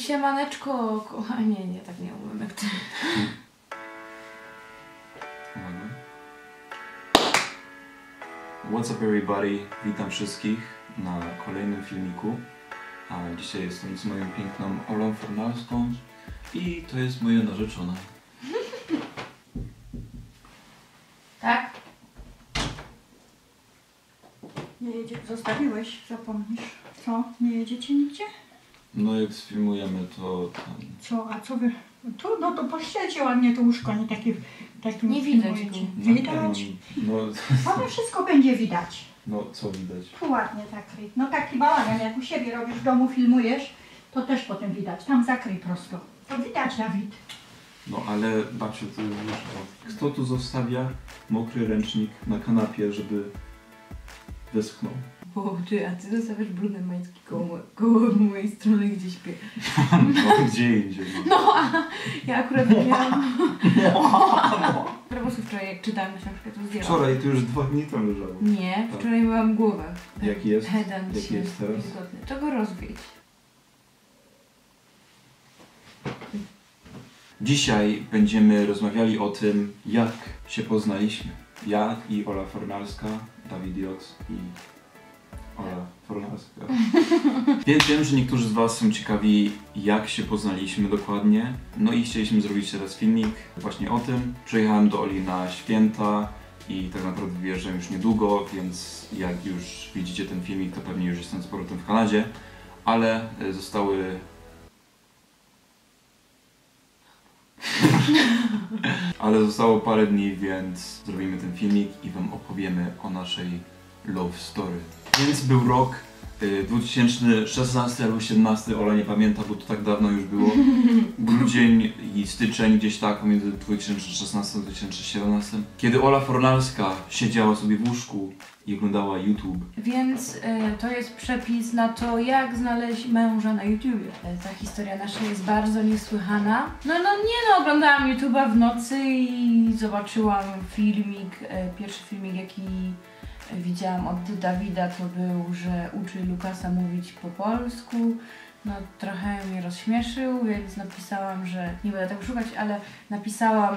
Siemaneczko, kochanie, nie, tak nie umiem jak ty. What's up everybody? Witam wszystkich na kolejnym filmiku. A dzisiaj jestem z moją piękną Olą Fornalską i to jest moja narzeczona. Tak? Nie jedzie, zostawiłeś, zapomnisz. Co? Nie jedziecie nigdzie? No jak sfilmujemy to tam... Co? A co wy? Tu? No to pościelcie ładnie to łóżko, nie takie... Nie widać go. Widać? No, Potem wszystko będzie widać. no co widać? Tu ładnie zakryj. No taki bałagan, jak u siebie robisz w domu, filmujesz, to też potem widać. Tam zakryj prosto. To widać, Dawid. No ale babciu, to już... Kto tu zostawia mokry ręcznik na kanapie, żeby wyschnął? Bo ty, a ty zostawiasz brudne majtki koło mojej strony, gdzie śpię. No gdzie indziej. No, a ja akurat miałam... Po prostu wczoraj jak czytałam książkę, to zdjęłam. Wczoraj to już 2 dni tam leżało. Nie, wczoraj myłam głowę. Jaki jest? Pedant Jaki jest teraz? wilgotny. To go rozwiedź. Dzisiaj będziemy rozmawiali o tym, jak się poznaliśmy. Ja i Ola Fornalska, Dawid Joc i Ola Fornalska. Wiem, że niektórzy z was są ciekawi, jak się poznaliśmy dokładnie. No i chcieliśmy zrobić teraz filmik właśnie o tym. Przyjechałem do Oli na święta i tak naprawdę wyjeżdżam już niedługo, więc jak już widzicie ten filmik, to pewnie już jestem z powrotem w Kanadzie. Ale zostały... Ale zostało parę dni, więc zrobimy ten filmik i wam opowiemy o naszej love story. Więc był rok 2016 albo 2017, Ola nie pamięta, bo to tak dawno już było. Grudzień i styczeń, gdzieś tak pomiędzy 2016 a 2017. Kiedy Ola Fornalska siedziała sobie w łóżku i oglądała YouTube. Więc to jest przepis na to, jak znaleźć męża na YouTubie. Ta historia nasza jest bardzo niesłychana. No oglądałam YouTube'a w nocy i zobaczyłam filmik, pierwszy filmik jaki widziałam od Dawida to był, że uczy Lukasa mówić po polsku. No trochę mnie rozśmieszył, więc napisałam, że nie będę tego szukać, ale napisałam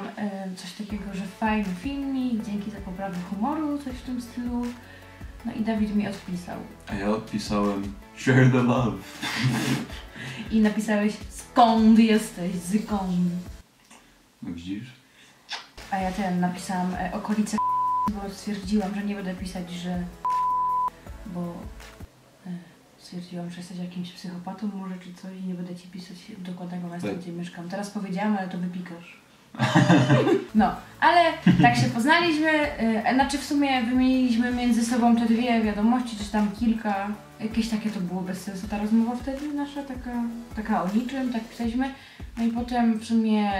coś takiego, że fajny filmik, dzięki za poprawę humoru, coś w tym stylu. No i Dawid mi odpisał. A ja odpisałem share the love. I napisałeś skąd jesteś, skąd. No widzisz? A ja napisałam okolice, bo stwierdziłam, że nie będę pisać, że... bo... stwierdziłam, że jesteś jakimś psychopatą może czy coś i nie będę ci pisać dokładnego miasta, tak. Gdzie mieszkam. Teraz powiedziałam, ale to wypikasz. No, ale tak się poznaliśmy, znaczy w sumie wymieniliśmy między sobą te dwie wiadomości, czy tam kilka. Jakieś takie to było bez sensu ta rozmowa wtedy nasza, taka o niczym, tak pisaliśmy. No i potem w sumie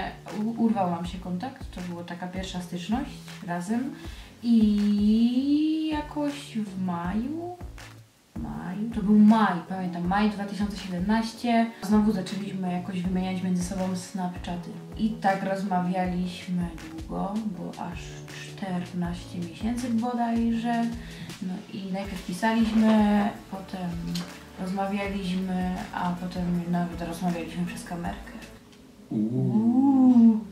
urwał nam się kontakt, to była taka pierwsza styczność razem. I jakoś w maju, to był maj, pamiętam, maj 2017. Znowu zaczęliśmy jakoś wymieniać między sobą Snapchaty. I tak rozmawialiśmy długo, bo aż 14 miesięcy bodajże. No i najpierw pisaliśmy, potem rozmawialiśmy, a potem nawet rozmawialiśmy przez kamerkę.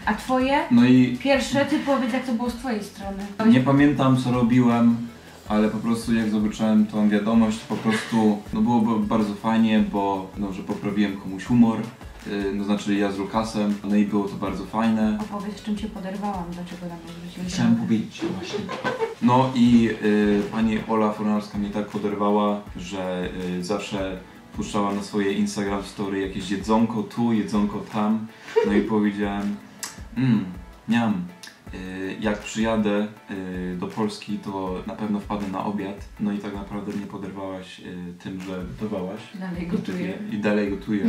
A twoje? No i Pierwsze, ty powiedz jak to było z twojej strony. nie pamiętam co robiłem, ale po prostu jak zobaczyłem tą wiadomość, po prostu no było bardzo fajnie, bo no, że poprawiłem komuś humor, no znaczy ja z Lukasem, no i było to bardzo fajne. Opowiedz czym się poderwałam, dlaczego na mnie zwróciłeś Chciałem uwagę. powiedzieć właśnie. No i pani Ola Fornalska mnie tak poderwała, że zawsze puszczała na swoje Instagram story jakieś jedzonko tu, jedzonko tam. No i powiedziałem, miam. Jak przyjadę do Polski, to na pewno wpadnę na obiad. No i tak naprawdę mnie poderwałaś tym, że gotowałaś. Dalej gotuję. I dalej gotuję.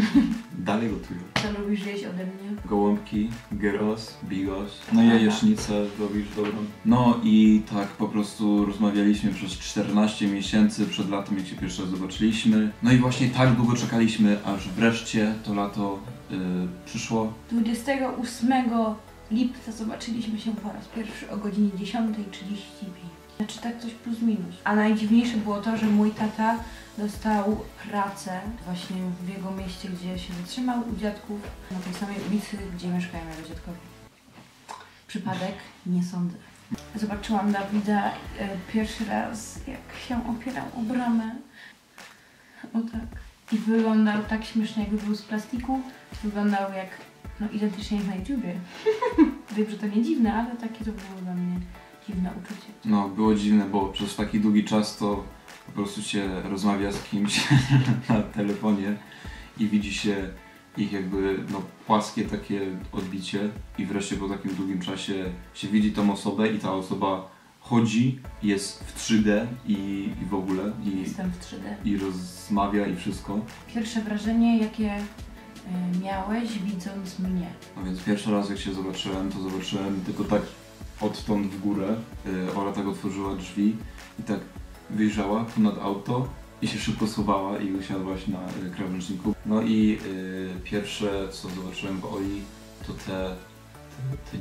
Dalej gotuję. Co lubisz jeść ode mnie? Gołąbki, gyros, bigos, no i jajecznicę robisz dobrą. No i tak po prostu rozmawialiśmy przez 14 miesięcy przed latem, jak się pierwszy raz zobaczyliśmy. No i właśnie tak długo czekaliśmy, aż wreszcie to lato przyszło. 28 lipca zobaczyliśmy się po raz pierwszy o godzinie 10:35. Znaczy tak coś plus minus. A najdziwniejsze było to, że mój tata dostał pracę właśnie w jego mieście, gdzie się zatrzymał u dziadków, na tej samej ulicy, gdzie mieszkają jego dziadkowie. Przypadek? Nie sądzę. Zobaczyłam Dawida pierwszy raz, jak się opierał o bramę. O tak. I wyglądał tak śmiesznie, jakby był z plastiku. Wyglądał jak, no identycznie jak na YouTubie. Wiem, że to nie dziwne, ale takie to było dla mnie dziwne uczucie. No, było dziwne, bo przez taki długi czas to po prostu się rozmawia z kimś na telefonie i widzi się ich jakby no, płaskie takie odbicie i wreszcie po takim długim czasie się widzi tą osobę i ta osoba chodzi, jest w 3D i w ogóle Jestem w 3D. i rozmawia i wszystko. Pierwsze wrażenie, jakie miałeś widząc mnie? No więc pierwszy raz jak się zobaczyłem, to zobaczyłem tylko tak odtąd w górę. Ola tak otworzyła drzwi i tak wyjrzała ponad auto i się szybko schowała i usiadłaś na krawężniku. No i pierwsze co zobaczyłem w Oli to te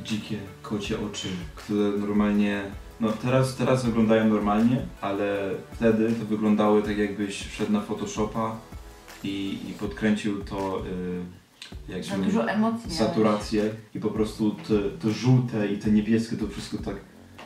dzikie kocie oczy, które normalnie, no teraz wyglądają normalnie, ale wtedy to wyglądały tak jakbyś wszedł na Photoshopa i podkręcił to jak Za dużo emocji. saturację i po prostu te żółte i te niebieskie to wszystko tak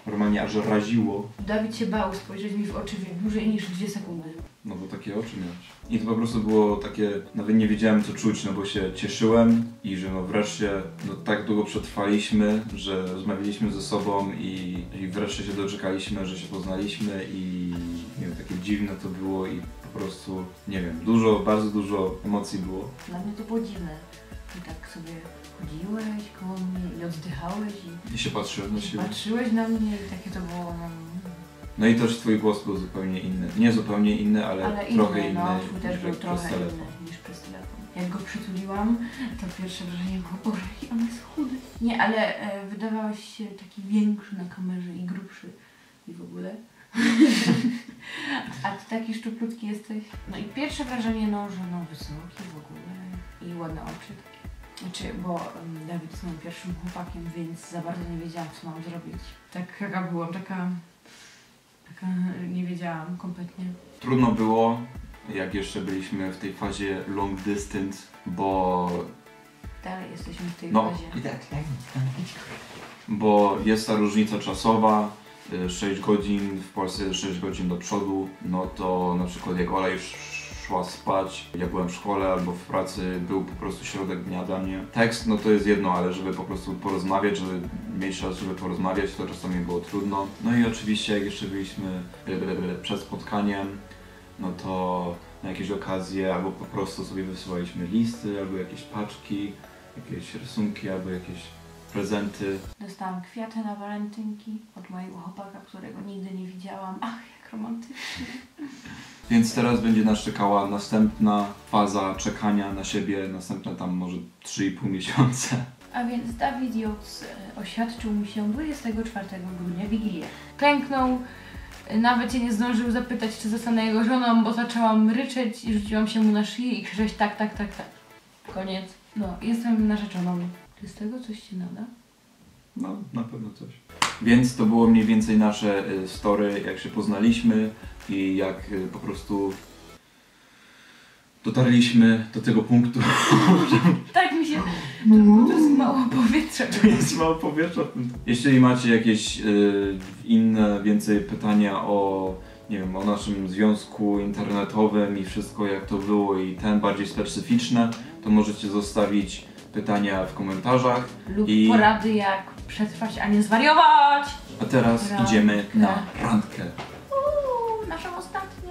normalnie aż raziło. Dawid się bał spojrzeć mi w oczy dłużej niż 2 sekundy. No bo takie oczy miałeś. I to po prostu było takie, nawet nie wiedziałem co czuć, no bo się cieszyłem i że no wreszcie no tak długo przetrwaliśmy, że rozmawialiśmy ze sobą i wreszcie się doczekaliśmy, że się poznaliśmy i nie wiem, takie dziwne to było i po prostu, nie wiem, bardzo dużo emocji było. Dla mnie to było dziwne. I tak sobie chodziłeś koło mnie i oddychałeś I się patrzyłem na siebie. patrzyłeś na mnie i takie to było No i też twój głos był zupełnie inny. Nie zupełnie inny, ale trochę inny. no, twój też niż był jak trochę przez telefon. inny niż przez telefon. Jak go przytuliłam, to pierwsze wrażenie było, Boże, jaki on jest chudy. Nie, ale wydawałeś się taki większy na kamerze i grubszy i w ogóle. A ty taki szczuplutki jesteś. No i pierwsze wrażenie, no, że no wysoki w ogóle i ładne oczy takie. Znaczy, bo Dawid jest moim pierwszym chłopakiem, więc za bardzo nie wiedziałam, co mam zrobić. Taka byłam, taka nie wiedziałam kompletnie. Trudno było, jak jeszcze byliśmy w tej fazie long distance, bo Dalej jesteśmy w tej no, fazie. bo jest ta różnica czasowa, 6 godzin, w Polsce 6 godzin do przodu, no to na przykład jak Ola już szła spać, ja byłem w szkole albo w pracy, był po prostu środek dnia dla mnie. Tekst, no to jest jedno, ale żeby po prostu porozmawiać, żeby mieć czas, żeby porozmawiać, to czasami było trudno. No i oczywiście jak jeszcze byliśmy przed spotkaniem, no to na jakieś okazje albo po prostu sobie wysyłaliśmy listy, albo jakieś paczki, jakieś rysunki, albo jakieś prezenty. Dostałam kwiaty na walentynki od mojego chłopaka, którego nigdy nie widziałam. Ach, jak romantycznie. Więc teraz będzie nas czekała następna faza czekania na siebie, następne tam może 3,5 miesiące. A więc Dawid Joc oświadczył mi się 24 grudnia, Wigilię. Klęknął, nawet się nie zdążył zapytać, czy zostanę jego żoną, bo zaczęłam ryczeć i rzuciłam się mu na szyję i krzyczeć tak. Koniec. No, jestem narzeczoną. Czy z tego coś ci nada? No, na pewno coś. Więc to było mniej więcej nasze story, jak się poznaliśmy i jak po prostu dotarliśmy do tego punktu. Tak mi się... To jest mało powietrza. To jest mało powietrza. Jeśli macie jakieś inne, więcej pytania o, nie wiem, o naszym związku internetowym i wszystko jak to było i ten bardziej specyficzne, to możecie zostawić pytania w komentarzach. Lub I- porady jak przetrwać, a nie zwariować. A teraz Randkę. idziemy na randkę. Naszą ostatnią.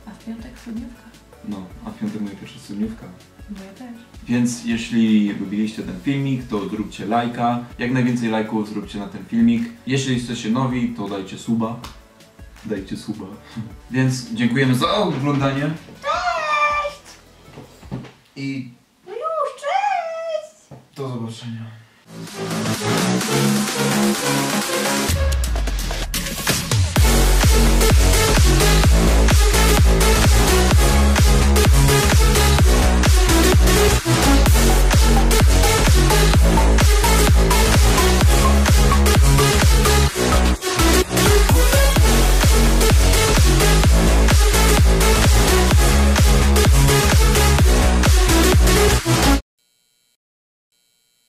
A w piątek studniówka. No, a w piątek moja pierwsza studniówka. Bo ja też. Więc jeśli lubiliście ten filmik, to zróbcie lajka. Jak najwięcej lajków zróbcie na ten filmik. Jeśli jesteście nowi, to dajcie suba. Dajcie suba. Więc dziękujemy za oglądanie. Cześć! I No już, cześć! do zobaczenia.